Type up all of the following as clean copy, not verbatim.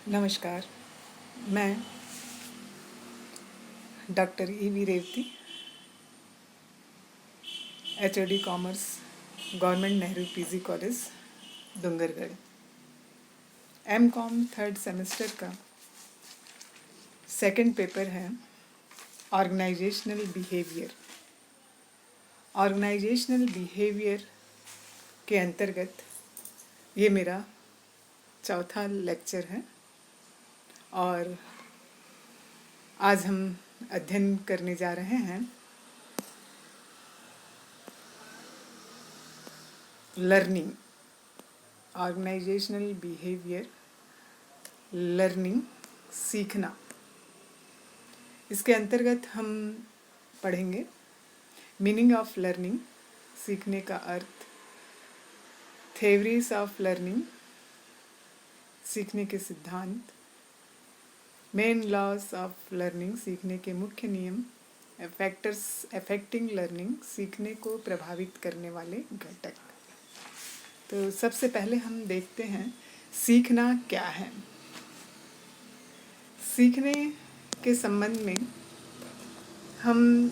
नमस्कार। मैं doctor E V Revathi, HOD commerce, government Nehru PG college, Dungargarh. MCom third semester का second paper है ऑर्गेनाइजेशनल बिहेवियर। ऑर्गेनाइजेशनल बिहेवियर के अंतर्गत ये मेरा चौथा लेक्चर है और आज हम अध्ययन करने जा रहे हैं लर्निंग। ऑर्गेनाइजेशनल बिहेवियर, लर्निंग, सीखना। इसके अंतर्गत हम पढ़ेंगे मीनिंग ऑफ लर्निंग, सीखने का अर्थ, थ्योरीज ऑफ लर्निंग, सीखने के सिद्धांत, मेन लॉज ऑफ लर्निंग, सीखने के मुख्य नियम, फैक्टर्स अफेक्टिंग लर्निंग, सीखने को प्रभावित करने वाले घटक। तो सबसे पहले हम देखते हैं सीखना क्या है। सीखने के संबंध में हम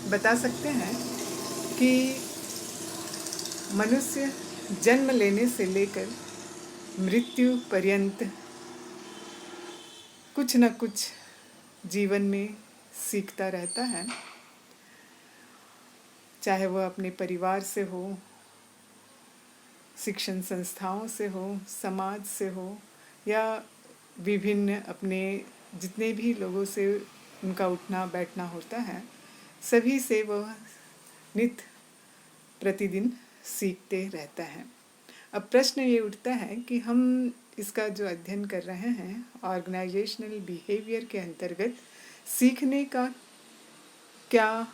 बता सकते हैं कि मनुष्य जन्म लेने से लेकर मृत्यु पर्यंत कुछ न कुछ जीवन में सीखता रहता है, चाहे वह अपने परिवार से हो, शिक्षण संस्थाओं से हो, समाज से हो, या विभिन्न अपने जितने भी लोगों से उनका उठना बैठना होता है, सभी से वह नित्य प्रतिदिन सीखते रहता है। अब प्रश्न ये उठता है कि हम इसका जो अध्ययन कर रहे हैं ऑर्गेनाइजेशनल बिहेवियर के अंतर्गत सीखने का क्या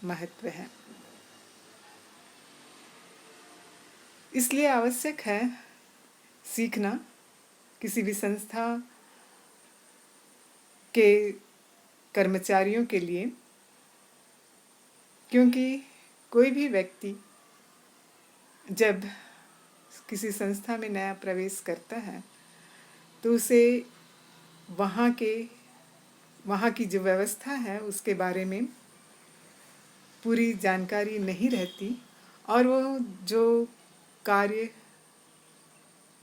महत्व है। इसलिए आवश्यक है सीखना किसी भी संस्था के कर्मचारियों के लिए, क्योंकि कोई भी व्यक्ति जब किसी संस्था में नया प्रवेश करता है तो उसे वहाँ की जो व्यवस्था है उसके बारे में पूरी जानकारी नहीं रहती और वो जो कार्य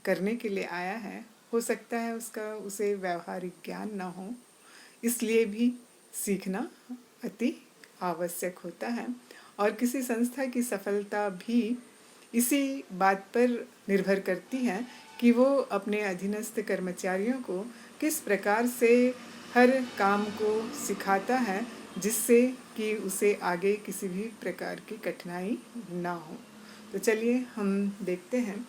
करने के लिए आया है हो सकता है उसे व्यावहारिक ज्ञान न हो। इसलिए भी सीखना अति आवश्यक होता है और किसी संस्था की सफलता भी इसी बात पर निर्भर करती है कि वो अपने अधीनस्थ कर्मचारियों को किस प्रकार से हर काम को सिखाता है जिससे कि उसे आगे किसी भी प्रकार की कठिनाई ना हो। तो चलिए हम देखते हैं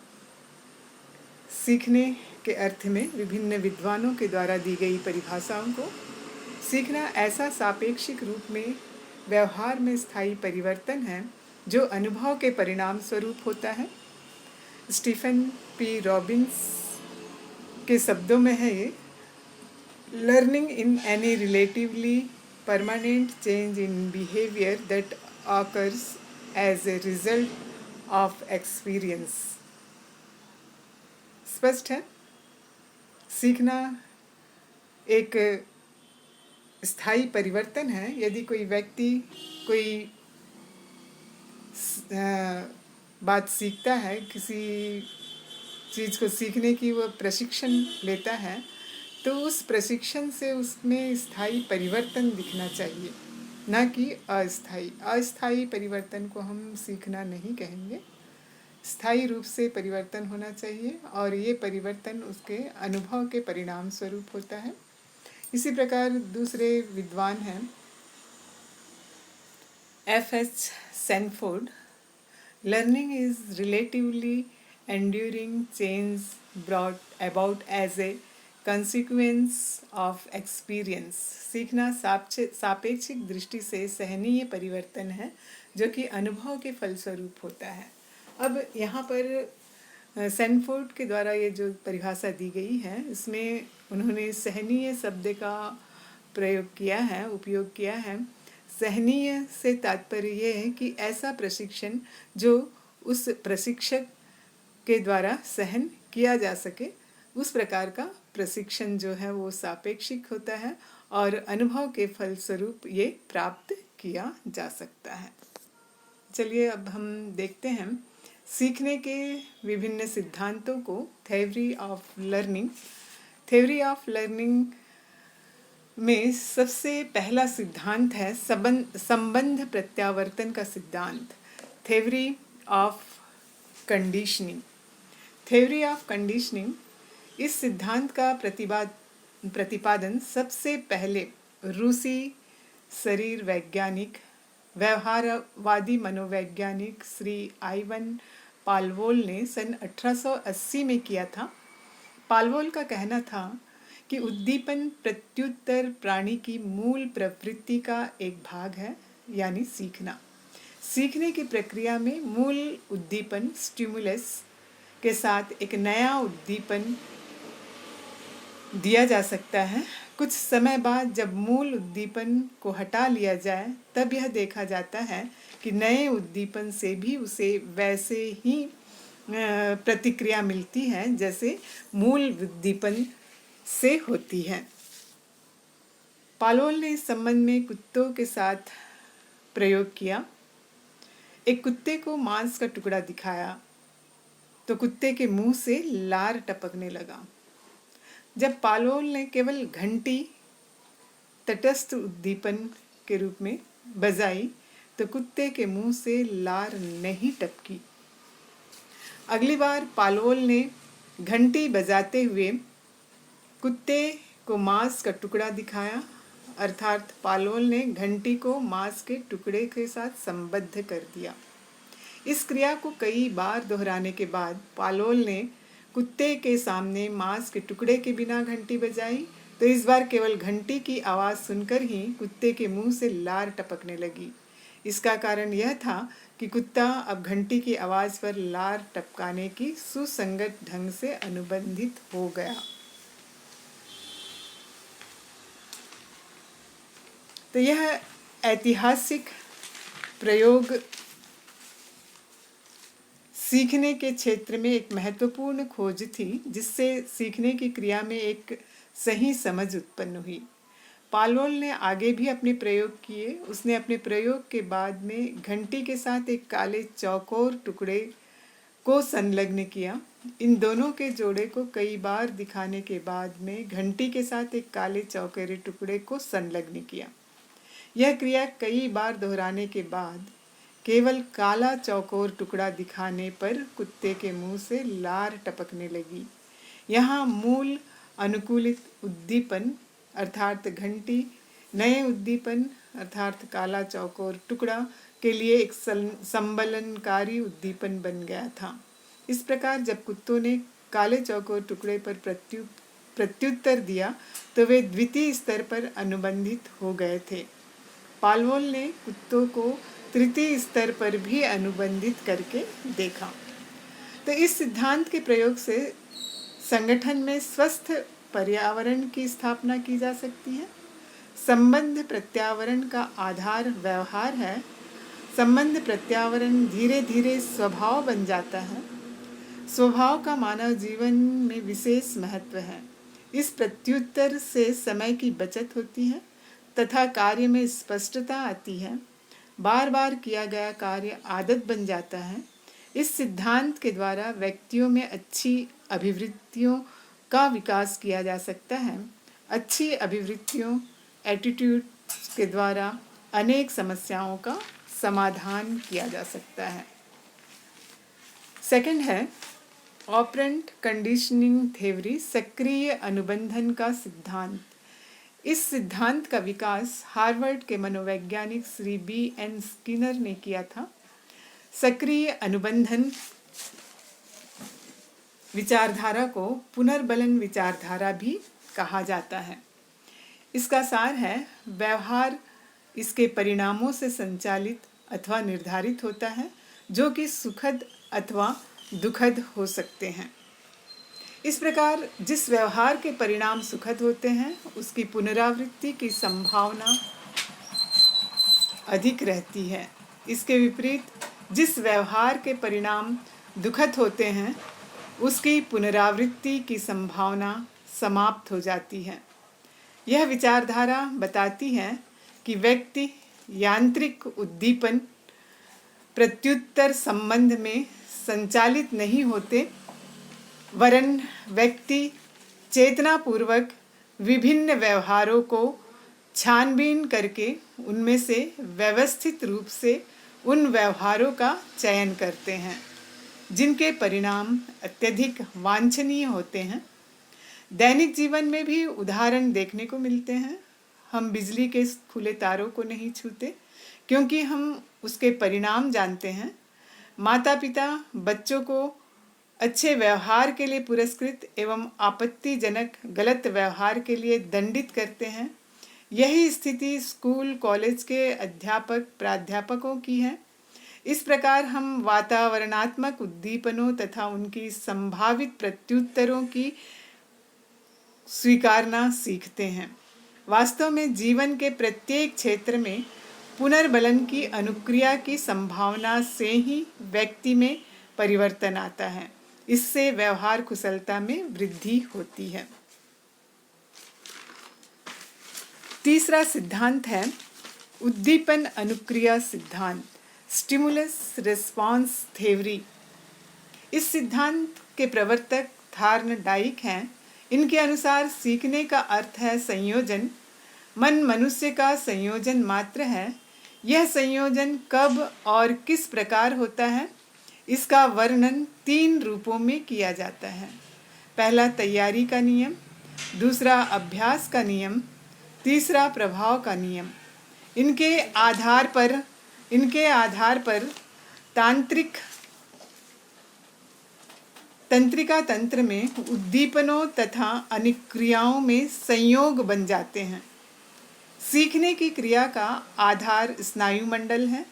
सीखने के अर्थ में विभिन्न विद्वानों के द्वारा दी गई परिभाषाओं को। सीखना ऐसा सापेक्षिक रूप में व्यवहार में स्थायी परिवर्तन है जो अनुभव के परिणाम स्वरूप होता है। स्टीफन पी रॉबिन्स के शब्दों में है ये, learning in any relatively permanent change in behaviour that occurs as a result of experience. स्पष्ट है, सीखना एक स्थायी परिवर्तन है। यदि कोई व्यक्ति कोई बात सीखता है, किसी चीज़ को सीखने की वह प्रशिक्षण लेता है, तो उस प्रशिक्षण से उसमें स्थायी परिवर्तन दिखना चाहिए, न कि अस्थायी। अस्थायी परिवर्तन को हम सीखना नहीं कहेंगे, स्थायी रूप से परिवर्तन होना चाहिए और ये परिवर्तन उसके अनुभव के परिणाम स्वरूप होता है। इसी प्रकार दूसरे विद्वान हैं F.H. Sanford, learning is relatively enduring change brought about as a consequence of experience। सीखना सापेक्षिक दृष्टि से सहनीय परिवर्तन है जो कि अनुभव के फलस्वरूप होता है। अब यहाँ पर सैनफोर्ड के द्वारा ये जो परिभाषा दी गई है इसमें उन्होंने सहनीय शब्द का उपयोग किया है। सहनीय से तात्पर्य ये है कि ऐसा प्रशिक्षण जो उस प्रशिक्षक के द्वारा सहन किया जा सके उस प्रकार का प्रशिक्षण जो है वो सापेक्षिक होता है और अनुभव के फलस्वरूप ये प्राप्त किया जा सकता है। चलिए अब हम देखते हैं सीखने के विभिन्न सिद्धांतों को। Theory of learning. Theory of learning में सबसे पहला सिद्धांत है संबंध प्रत्यावर्तन का सिद्धांत, theory of conditioning. Theory of conditioning, इस सिद्धांत का प्रतिपादन सबसे पहले रूसी शरीर वैज्ञानिक व्यवहारवादी मनोवैज्ञानिक श्री आइवन पालवोल ने सन 1880 में किया था। पालवोल का कहना था कि उद्दीपन प्रत्युत्तर प्राणी की मूल प्रवृत्ति का एक भाग है, यानी सीखना। सीखने की प्रक्रिया में मूल उद्दीपन स्टिमुलस के साथ एक नया उद्दीपन दिया जा सकता है। कुछ समय बाद जब मूल उद्दीपन को हटा लिया जाए तब यह देखा जाता है कि नए उद्दीपन से भी उसे वैसे ही प्रतिक्रिया मिलती है जैसे मूल उद्दीपन से होती है। पालोल ने इस संबंध में कुत्तों के साथ प्रयोग किया। एक कुत्ते को मांस का टुकड़ा दिखाया तो कुत्ते के मुंह से लार टपकने लगा। जब पालोल ने केवल घंटी तटस्थ उद्दीपन के रूप में बजाई तो कुत्ते के मुंह से लार नहीं टपकी। अगली बार पालोल ने घंटी बजाते हुए कुत्ते को मांस का टुकड़ा दिखाया, अर्थात पालोल ने घंटी को मांस के टुकड़े के साथ संबद्ध कर दिया। इस क्रिया को कई बार दोहराने के बाद पालोल ने कुत्ते के सामने मांस के टुकड़े के बिना घंटी बजाई तो इस बार केवल घंटी की आवाज़ सुनकर ही कुत्ते के मुंह से लार टपकने लगी। इसका कारण यह था कि कुत्ता अब घंटी की आवाज़ पर लार टपकाने की सुसंगत ढंग से अनुबंधित हो गया। तो यह ऐतिहासिक प्रयोग सीखने के क्षेत्र में एक महत्वपूर्ण खोज थी, जिससे सीखने की क्रिया में एक सही समझ उत्पन्न हुई। पालोल ने आगे भी अपने प्रयोग किए। उसने अपने प्रयोग के बाद में घंटी के साथ एक काले चौकोर टुकड़े को संलग्न किया। इन दोनों के जोड़े को कई बार दिखाने के बाद में घंटी के साथ एक काले चौकोरे टुकड़े को संलग्न किया। यह क्रिया कई बार दोहराने के बाद केवल काला चौकोर टुकड़ा दिखाने पर कुत्ते के मुंह से लार टपकने लगी। यहाँ मूल अनुकूलित उद्दीपन अर्थात घंटी नए उद्दीपन अर्थात काला चौकोर टुकड़ा के लिए एक संबलनकारी उद्दीपन बन गया था। इस प्रकार जब कुत्तों ने काले चौकोर टुकड़े पर प्रत्युत्तर दिया तो वे द्वितीय स्तर पर अनुबंधित हो गए थे। पालवोल ने कुत्तों को तृतीय स्तर पर भी अनुबंधित करके देखा। तो इस सिद्धांत के प्रयोग से संगठन में स्वस्थ पर्यावरण की स्थापना की जा सकती है। संबंध प्रत्यावरण का आधार व्यवहार है। संबंध प्रत्यावरण धीरे धीरे स्वभाव बन जाता है। स्वभाव का मानव जीवन में विशेष महत्व है। इस प्रत्युत्तर से समय की बचत होती है तथा कार्य में स्पष्टता आती है। बार बार किया गया कार्य आदत बन जाता है। इस सिद्धांत के द्वारा व्यक्तियों में अच्छी अभिवृत्तियों का विकास किया जा सकता है। अच्छी अभिवृत्तियों एटीट्यूड के द्वारा अनेक समस्याओं का समाधान किया जा सकता है। सेकंड है ऑपरेंट कंडीशनिंग थ्योरी, सक्रिय अनुबंधन का सिद्धांत। इस सिद्धांत का विकास हार्वर्ड के मनोवैज्ञानिक श्री B.N. स्किनर ने किया था। सक्रिय अनुबंधन विचारधारा को पुनर्बलन विचारधारा भी कहा जाता है। इसका सार है व्यवहार इसके परिणामों से संचालित अथवा निर्धारित होता है, जो कि सुखद अथवा दुखद हो सकते हैं। इस प्रकार जिस व्यवहार के परिणाम सुखद होते हैं उसकी पुनरावृत्ति की संभावना अधिक रहती है। इसके विपरीत जिस व्यवहार के परिणाम दुखद होते हैं उसकी पुनरावृत्ति की संभावना समाप्त हो जाती है। यह विचारधारा बताती है कि व्यक्ति यांत्रिक उद्दीपन प्रत्युत्तर संबंध में संचालित नहीं होते, वरन व्यक्ति चेतनापूर्वक विभिन्न व्यवहारों को छानबीन करके उनमें से व्यवस्थित रूप से उन व्यवहारों का चयन करते हैं जिनके परिणाम अत्यधिक वांछनीय होते हैं। दैनिक जीवन में भी उदाहरण देखने को मिलते हैं। हम बिजली के खुले तारों को नहीं छूते क्योंकि हम उसके परिणाम जानते हैं। माता पिता बच्चों को अच्छे व्यवहार के लिए पुरस्कृत एवं आपत्तिजनक गलत व्यवहार के लिए दंडित करते हैं। यही स्थिति स्कूल कॉलेज के अध्यापक प्राध्यापकों की है। इस प्रकार हम वातावरणात्मक उद्दीपनों तथा उनकी संभावित प्रत्युत्तरों की स्वीकारना सीखते हैं। वास्तव में जीवन के प्रत्येक क्षेत्र में पुनर्बलन की अनुक्रिया की संभावना से ही व्यक्ति में परिवर्तन आता है। इससे व्यवहार कुशलता में वृद्धि होती है। तीसरा सिद्धांत है उद्दीपन अनुक्रिया सिद्धांत, स्टिमुलस रिस्पॉन्स थ्योरी। इस सिद्धांत के प्रवर्तक थार्नडाइक हैं। इनके अनुसार सीखने का अर्थ है संयोजन। मन मनुष्य का संयोजन मात्र है। यह संयोजन कब और किस प्रकार होता है, इसका वर्णन 3 रूपों में किया जाता है। पहला तारीकी का नियम, दूसरा अभ्यास का नियम, तीसरा प्रभाव का नियम। इनके आधार पर तंत्रिका तंत्र में उद्दीपनों तथा अनुक्रियाओं में संयोग बन जाते हैं। सीखने की क्रिया का आधार स्नायुमंडल है।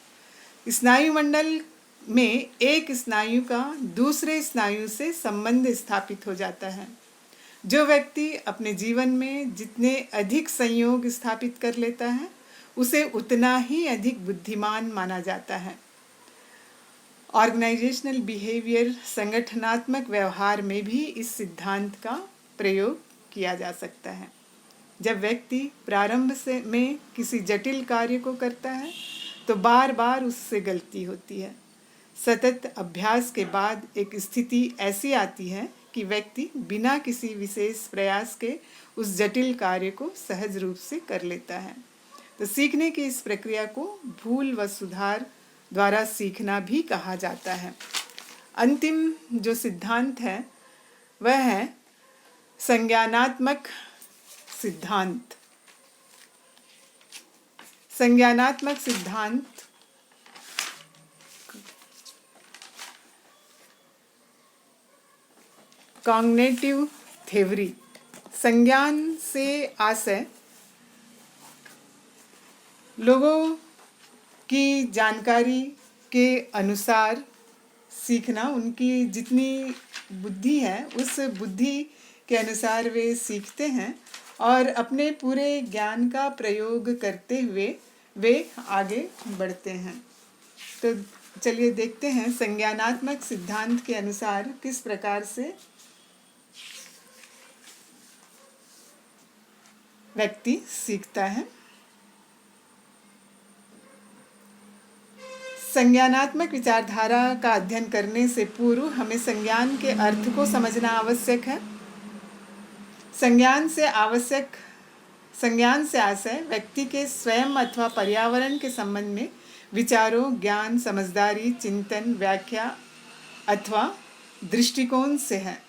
स्नायुमंडल में एक स्नायु का दूसरे स्नायु से संबंध स्थापित हो जाता है। जो व्यक्ति अपने जीवन में जितने अधिक संयोग स्थापित कर लेता है उसे उतना ही अधिक बुद्धिमान माना जाता है। ऑर्गेनाइजेशनल बिहेवियर, संगठनात्मक व्यवहार में भी इस सिद्धांत का प्रयोग किया जा सकता है। जब व्यक्ति प्रारंभ में किसी जटिल कार्य को करता है तो बार बार उससे गलती होती है। सतत अभ्यास के बाद एक स्थिति ऐसी आती है कि व्यक्ति बिना किसी विशेष प्रयास के उस जटिल कार्य को सहज रूप से कर लेता है। तो सीखने की इस प्रक्रिया को भूल व सुधार द्वारा सीखना भी कहा जाता है। अंतिम जो सिद्धांत है वह है संज्ञानात्मक सिद्धांत। संज्ञानात्मक सिद्धांत कॉग्निटिव थ्योरी, संज्ञान से आशय लोगों की जानकारी के अनुसार सीखना। उनकी जितनी बुद्धि है उस बुद्धि के अनुसार वे सीखते हैं और अपने पूरे ज्ञान का प्रयोग करते हुए वे आगे बढ़ते हैं। तो चलिए देखते हैं संज्ञानात्मक सिद्धांत के अनुसार किस प्रकार से व्यक्ति सीखता है। संज्ञानात्मक विचारधारा का अध्ययन करने से पूर्व हमें संज्ञान के अर्थ को समझना आवश्यक है। संज्ञान से आशय व्यक्ति के स्वयं अथवा पर्यावरण के संबंध में विचारों, ज्ञान, समझदारी, चिंतन, व्याख्या अथवा दृष्टिकोण से है।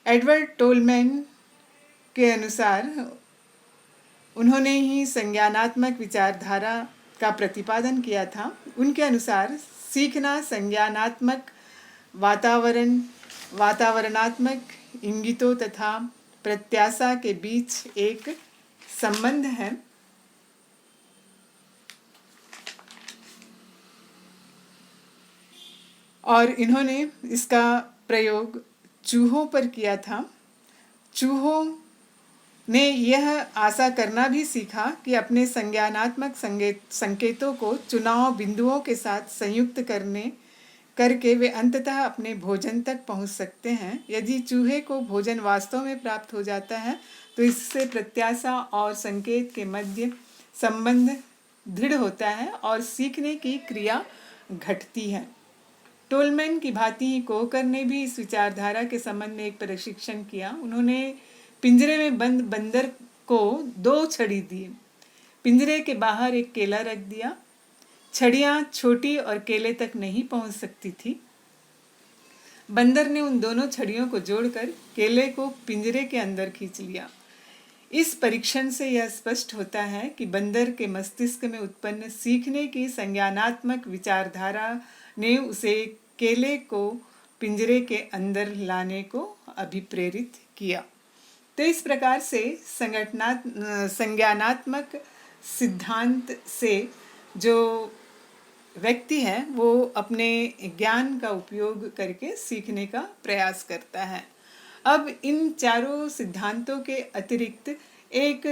एडवर्ड टोलमैन के अनुसार उन्होंने ही संज्ञानात्मक विचारधारा का प्रतिपादन किया था। उनके अनुसार सीखना संज्ञानात्मक वातावरणात्मक इंगितों तथा प्रत्याशा के बीच एक संबंध है। और इन्होंने इसका प्रयोग चूहों पर किया था। चूहों ने यह आशा करना भी सीखा कि अपने संज्ञानात्मक संकेतों को चुनाव बिंदुओं के साथ संयुक्त करने करके वे अंततः अपने भोजन तक पहुंच सकते हैं। यदि चूहे को भोजन वास्तव में प्राप्त हो जाता है तो इससे प्रत्याशा और संकेत के मध्य संबंध दृढ़ होता है और सीखने की क्रिया घटती है। टोलमैन की भांति ही कोकर ने भी इस विचारधारा के संबंध में एक प्रशिक्षण किया। उन्होंने पिंजरे में बंद बंदर को 2 छड़ी दी, पिंजरे के बाहर एक केला रख दिया। छड़ियाँ छोटी और केले तक नहीं पहुंच सकती थी। बंदर ने उन दोनों छड़ियों को जोड़कर केले को पिंजरे के अंदर खींच लिया। इस परीक्षण से यह स्पष्ट होता है कि बंदर के मस्तिष्क में उत्पन्न सीखने की संज्ञानात्मक विचारधारा ने उसे केले को पिंजरे के अंदर लाने को अभिप्रेरित किया। तो इस प्रकार से संज्ञानात्मक सिद्धांत से जो व्यक्ति है वो अपने ज्ञान का उपयोग करके सीखने का प्रयास करता है। अब इन चारों सिद्धांतों के अतिरिक्त एक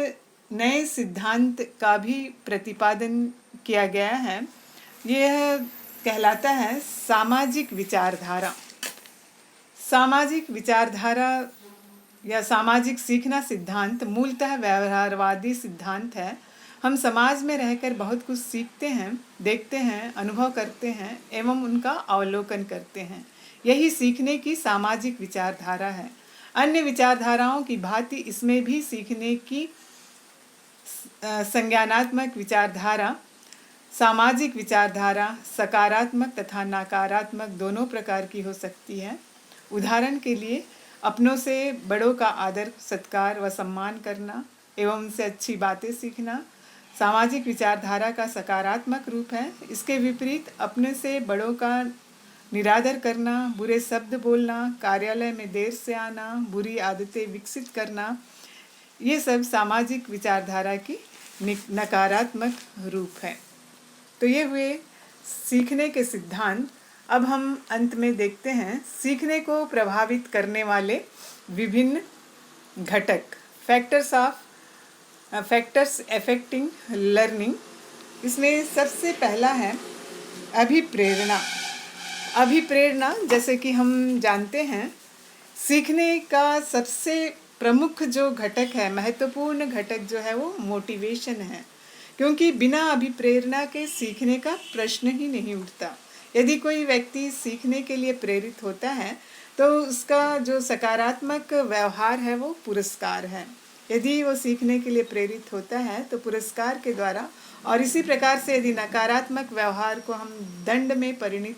नए सिद्धांत का भी प्रतिपादन किया गया है। यह कहलाता है सामाजिक विचारधारा। सामाजिक विचारधारा या सामाजिक सीखना सिद्धांत मूलतः व्यवहारवादी सिद्धांत है। हम समाज में रहकर बहुत कुछ सीखते हैं, देखते हैं, अनुभव करते हैं एवं उनका अवलोकन करते हैं। यही सीखने की सामाजिक विचारधारा है। अन्य विचारधाराओं की भांति इसमें भी सीखने की संज्ञानात्मक विचारधारा, सामाजिक विचारधारा सकारात्मक तथा नकारात्मक दोनों प्रकार की हो सकती है। उदाहरण के लिए अपनों से बड़ों का आदर सत्कार व सम्मान करना एवं उनसे अच्छी बातें सीखना सामाजिक विचारधारा का सकारात्मक रूप है। इसके विपरीत अपने से बड़ों का निरादर करना, बुरे शब्द बोलना, कार्यालय में देर से आना, बुरी आदतें विकसित करना, ये सब सामाजिक विचारधारा की नकारात्मक रूप है। तो ये हुए सीखने के सिद्धांत। अब हम अंत में देखते हैं सीखने को प्रभावित करने वाले विभिन्न घटक, फैक्टर्स अफेक्टिंग लर्निंग। इसमें सबसे पहला है अभिप्रेरणा। अभिप्रेरणा, जैसे कि हम जानते हैं, सीखने का सबसे प्रमुख जो घटक है, महत्वपूर्ण घटक जो है वो मोटिवेशन है, क्योंकि बिना अभिप्रेरणा के सीखने का प्रश्न ही नहीं उठता। यदि कोई व्यक्ति सीखने के लिए प्रेरित होता है तो उसका जो सकारात्मक व्यवहार है वो पुरस्कार है। यदि वो सीखने के लिए प्रेरित होता है तो पुरस्कार के द्वारा, और इसी प्रकार से यदि नकारात्मक व्यवहार को हम दंड में परिणत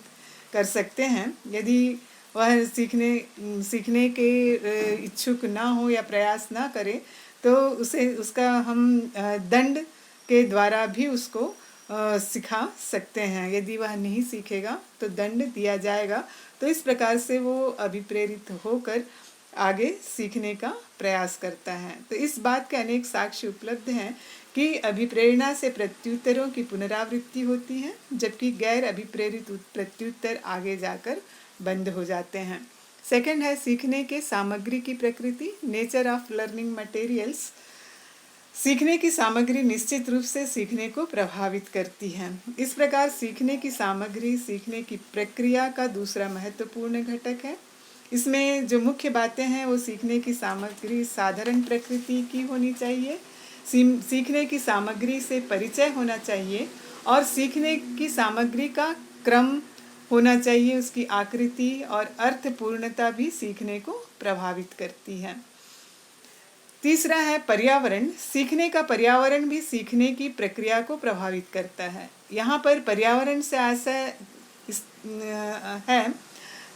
कर सकते हैं। यदि वह सीखने के इच्छुक ना हो या प्रयास ना करे तो उसका हम दंड के द्वारा भी उसको सिखा सकते हैं। यदि वह नहीं सीखेगा तो दंड दिया जाएगा। तो इस प्रकार से वो अभिप्रेरित होकर आगे सीखने का प्रयास करता है। तो इस बात के अनेक साक्ष्य उपलब्ध हैं कि अभिप्रेरणा से प्रत्युत्तरों की पुनरावृत्ति होती है, जबकि गैर अभिप्रेरित प्रत्युत्तर आगे जाकर बंद हो जाते हैं। सेकंड है सीखने के सामग्री की प्रकृति, नेचर ऑफ लर्निंग मटेरियल्स। सीखने की सामग्री निश्चित रूप से सीखने को प्रभावित करती है। इस प्रकार सीखने की सामग्री सीखने की प्रक्रिया का दूसरा महत्वपूर्ण घटक है। इसमें जो मुख्य बातें हैं वो सीखने की सामग्री साधारण प्रकृति की होनी चाहिए, सीखने की सामग्री से परिचय होना चाहिए और सीखने की सामग्री का क्रम होना चाहिए। उसकी आकृति और अर्थपूर्णता भी सीखने को प्रभावित करती है। तीसरा है पर्यावरण। सीखने का पर्यावरण भी सीखने की प्रक्रिया को प्रभावित करता है। यहाँ पर पर्यावरण से आशय है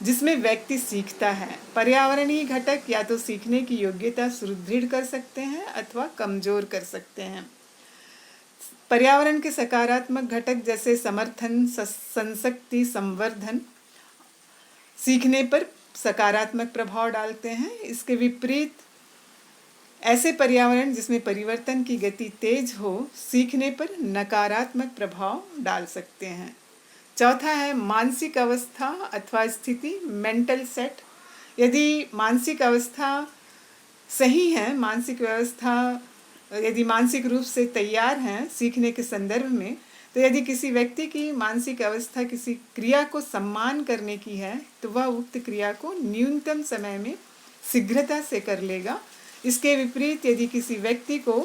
जिसमें व्यक्ति सीखता है। पर्यावरणीय घटक या तो सीखने की योग्यता सुदृढ़ कर सकते हैं अथवा कमजोर कर सकते हैं। पर्यावरण के सकारात्मक घटक जैसे समर्थन, संशक्ति, संवर्धन सीखने पर सकारात्मक प्रभाव डालते हैं। इसके विपरीत ऐसे पर्यावरण जिसमें परिवर्तन की गति तेज हो सीखने पर नकारात्मक प्रभाव डाल सकते हैं। चौथा है मानसिक अवस्था अथवा स्थिति, मेंटल सेट। यदि मानसिक अवस्था सही है, मानसिक व्यवस्था यदि मानसिक रूप से तैयार हैं सीखने के संदर्भ में, तो यदि किसी व्यक्ति की मानसिक अवस्था किसी क्रिया को सम्मान करने की है तो वह उक्त क्रिया को न्यूनतम समय में शीघ्रता से कर लेगा। इसके विपरीत यदि किसी व्यक्ति को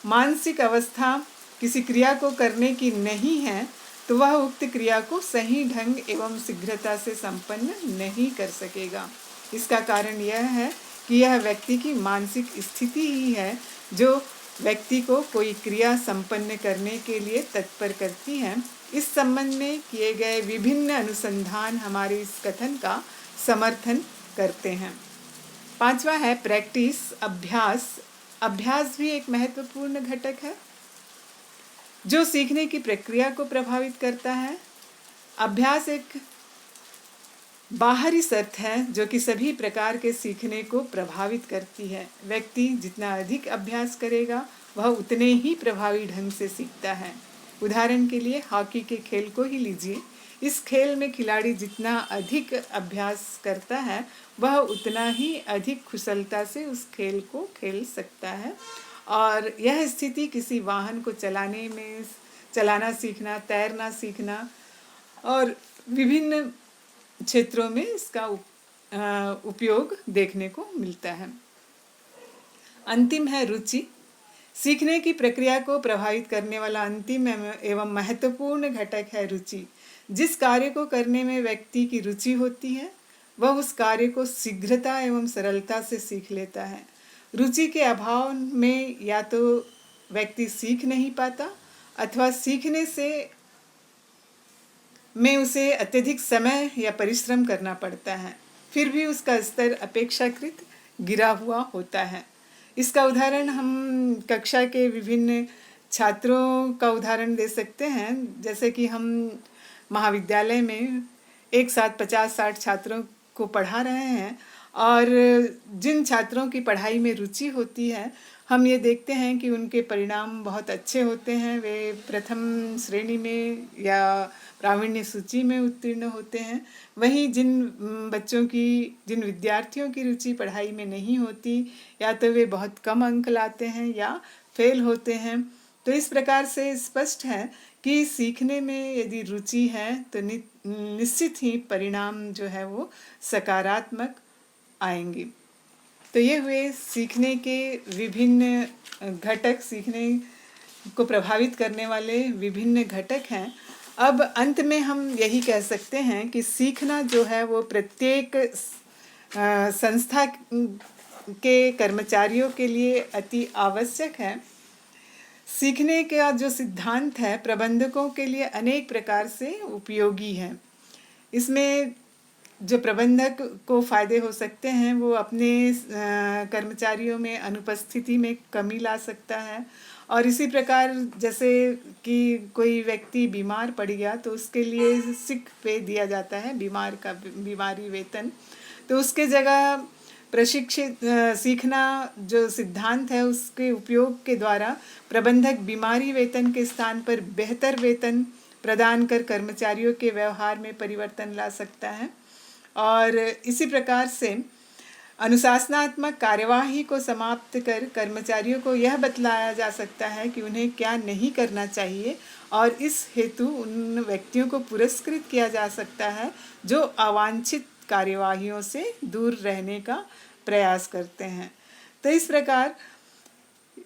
मानसिक अवस्था किसी क्रिया को करने की नहीं है तो वह उक्त क्रिया को सही ढंग एवं शीघ्रता से संपन्न नहीं कर सकेगा। इसका कारण यह है कि यह व्यक्ति की मानसिक स्थिति ही है जो व्यक्ति को कोई क्रिया संपन्न करने के लिए तत्पर करती है। इस संबंध में किए गए विभिन्न अनुसंधान हमारे इस कथन का समर्थन करते हैं। 5वां है प्रैक्टिस, अभ्यास। अभ्यास भी एक महत्वपूर्ण घटक है जो सीखने की प्रक्रिया को प्रभावित करता है। अभ्यास एक बाहरी शर्त है जो कि सभी प्रकार के सीखने को प्रभावित करती है। व्यक्ति जितना अधिक अभ्यास करेगा वह उतने ही प्रभावी ढंग से सीखता है। उदाहरण के लिए हॉकी के खेल को ही लीजिए। इस खेल में खिलाड़ी जितना अधिक अभ्यास करता है वह उतना ही अधिक कुशलता से उस खेल को खेल सकता है। और यह स्थिति किसी वाहन को चलाना सीखना, तैरना सीखना और विभिन्न क्षेत्रों में इसका उपयोग देखने को मिलता है। अंतिम है रुचि। सीखने की प्रक्रिया को प्रभावित करने वाला अंतिम एवं महत्वपूर्ण घटक है रुचि। जिस कार्य को करने में व्यक्ति की रुचि होती है वह उस कार्य को शीघ्रता एवं सरलता से सीख लेता है। रुचि के अभाव में या तो व्यक्ति सीख नहीं पाता अथवा सीखने से में उसे अत्यधिक समय या परिश्रम करना पड़ता है, फिर भी उसका स्तर अपेक्षाकृत गिरा हुआ होता है। इसका उदाहरण हम कक्षा के विभिन्न छात्रों का उदाहरण दे सकते हैं। जैसे कि हम महाविद्यालय में एक साथ 50-60 छात्रों को पढ़ा रहे हैं और जिन छात्रों की पढ़ाई में रुचि होती है हम ये देखते हैं कि उनके परिणाम बहुत अच्छे होते हैं। वे प्रथम श्रेणी में या प्रावीण्य सूची में उत्तीर्ण होते हैं। वहीं जिन विद्यार्थियों की रुचि पढ़ाई में नहीं होती या तो वे बहुत कम अंक लाते हैं या फेल होते हैं। तो इस प्रकार से स्पष्ट है कि सीखने में यदि रुचि है तो निश्चित ही परिणाम जो है वो सकारात्मक आएंगे। तो ये हुए सीखने के विभिन्न घटक, सीखने को प्रभावित करने वाले विभिन्न घटक हैं। अब अंत में हम यही कह सकते हैं कि सीखना जो है वो प्रत्येक संस्था के कर्मचारियों के लिए अति आवश्यक है। सीखने का जो सिद्धांत है प्रबंधकों के लिए अनेक प्रकार से उपयोगी है। इसमें जो प्रबंधक को फ़ायदे हो सकते हैं वो अपने कर्मचारियों में अनुपस्थिति में कमी ला सकता है। और इसी प्रकार जैसे कि कोई व्यक्ति बीमार पड़ गया तो उसके लिए सिक पे दिया जाता है, बीमारी वेतन। तो उसके जगह सीखना जो सिद्धांत है उसके उपयोग के द्वारा प्रबंधक बीमारी वेतन के स्थान पर बेहतर वेतन प्रदान कर कर्मचारियों के व्यवहार में परिवर्तन ला सकता है। और इसी प्रकार से अनुशासनात्मक कार्यवाही को समाप्त कर कर्मचारियों को यह बतलाया जा सकता है कि उन्हें क्या नहीं करना चाहिए और इस हेतु उन व्यक्तियों को पुरस्कृत किया जा सकता है जो अवांछित कार्यवाहियों से दूर रहने का प्रयास करते हैं। तो इस प्रकार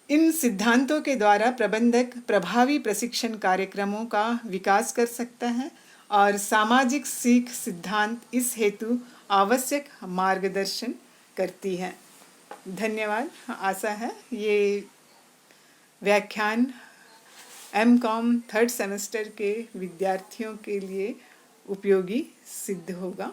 इन सिद्धांतों के द्वारा प्रबंधक प्रभावी प्रशिक्षण कार्यक्रमों का विकास कर सकता है और सामाजिक सीख सिद्धांत इस हेतु आवश्यक मार्गदर्शन करती है। धन्यवाद। आशा है ये व्याख्यान M.Com 3rd सेमेस्टर के विद्यार्थियों के लिए उपयोगी सिद्ध होगा।